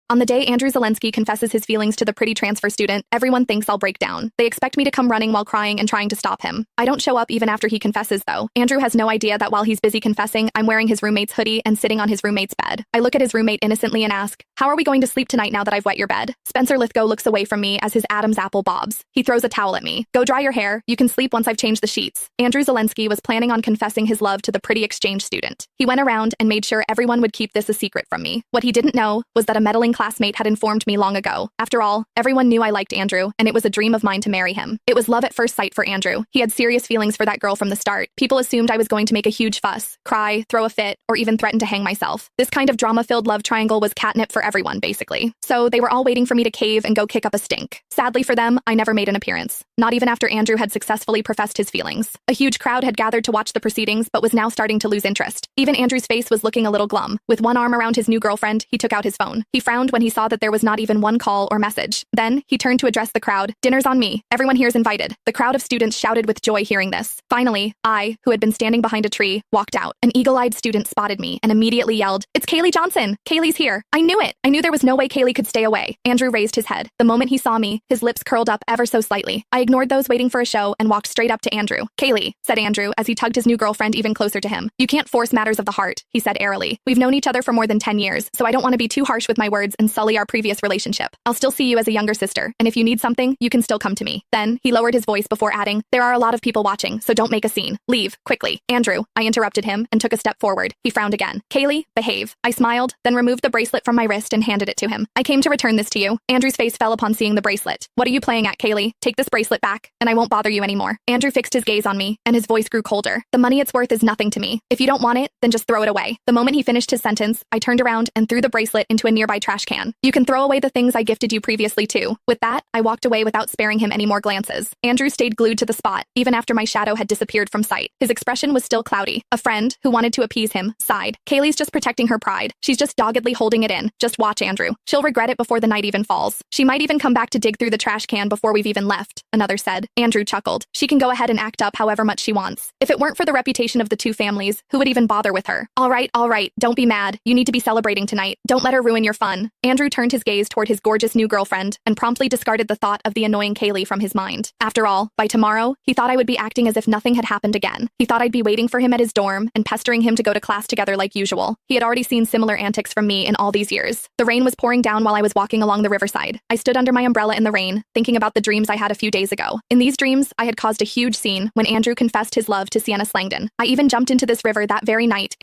On the day Andrew Zelensky confesses his feelings to the pretty transfer student, everyone thinks I'll break down. They expect me to come running while crying and trying to stop him. I don't show up even after he confesses, though. Andrew has no idea that while he's busy confessing, I'm wearing his roommate's hoodie and sitting on his roommate's bed. I look at his roommate innocently and ask, "How are we going to sleep tonight now that I've wet your bed?" Spencer Lithgow looks away from me as his Adam's apple bobs. He throws a towel at me. "Go dry your hair. You can sleep once I've changed the sheets." Andrew Zelensky was planning on confessing his love to the pretty exchange student. He went around and made sure everyone would keep this a secret from me. What he didn't know was that a meddling classmate had informed me long ago. After all, everyone knew I liked Andrew, and it was a dream of mine to marry him. It was love at first sight for Andrew. He had serious feelings for that girl from the start. People assumed I was going to make a huge fuss, cry, throw a fit, or even threaten to hang myself. This kind of drama-filled love triangle was catnip for everyone, basically. So they were all waiting for me to cave and go kick up a stink. Sadly for them, I never made an appearance. Not even after Andrew had successfully professed his feelings. A huge crowd had gathered to watch the proceedings, but was now starting to lose interest. Even Andrew's face was looking a little glum. With one arm around his new girlfriend, he took out his phone. He frowned when he saw that there was not even one call or message. Then, he turned to address the crowd. "Dinner's on me. Everyone here's invited." The crowd of students shouted with joy hearing this. Finally, I, who had been standing behind a tree, walked out. An eagle-eyed student spotted me and immediately yelled, "It's Kaylee Johnson! Kaylee's here!" I knew it! I knew there was no way Kaylee could stay away. Andrew raised his head. The moment he saw me, his lips curled up ever so slightly. I ignored those waiting for a show and walked straight up to Andrew. "Kaylee," said Andrew as he tugged his new girlfriend even closer to him. "You can't force matters of the heart," he said airily. "We've known each other for more than 10 years, so I don't want to be too harsh with my words and sully our previous relationship. I'll still see you as a younger sister, and if you need something, you can still come to me." Then, he lowered his voice before adding, "There are a lot of people watching, so don't make a scene. Leave, quickly." "Andrew," I interrupted him and took a step forward. He frowned again. "Kaylee, behave." I smiled, then removed the bracelet from my wrist and handed it to him. "I came to return this to you." Andrew's face fell upon seeing the bracelet. "What are you playing at, Kaylee? Take this bracelet back, and I won't bother you anymore." Andrew fixed his gaze on me, and his voice grew colder. "The money it's worth is nothing to me. If you don't want it, then just throw it away." The moment he finished his sentence, I turned around and threw the bracelet into a nearby trash can. "You can throw away the things I gifted you previously, too." With that, I walked away without sparing him any more glances. Andrew stayed glued to the spot, even after my shadow had disappeared from sight. His expression was still cloudy. A friend, who wanted to appease him, sighed. "Kaylee's just protecting her pride. She's just doggedly holding it in. Just watch, Andrew. She'll regret it before the night even falls. She might even come back to dig through the trash can before we've even left," another said. Andrew chuckled. "She can go ahead and act up however much she wants. If it weren't for the reputation of the two families, who would even bother with her?" All right, don't be mad. You need to be celebrating tonight. Don't let her ruin your fun." Andrew turned his gaze toward his gorgeous new girlfriend and promptly discarded the thought of the annoying Kaylee from his mind. After all, by tomorrow, he thought I would be acting as if nothing had happened again. He thought I'd be waiting for him at his dorm and pestering him to go to class together like usual. He had already seen similar antics from me in all these years. The rain was pouring down while I was walking along the riverside. I stood under my umbrella in the rain, thinking about the dreams I had a few days ago. In these dreams, I had caused a huge scene when Andrew confessed his love to Sienna Slangdon. I even jumped into this river that very night,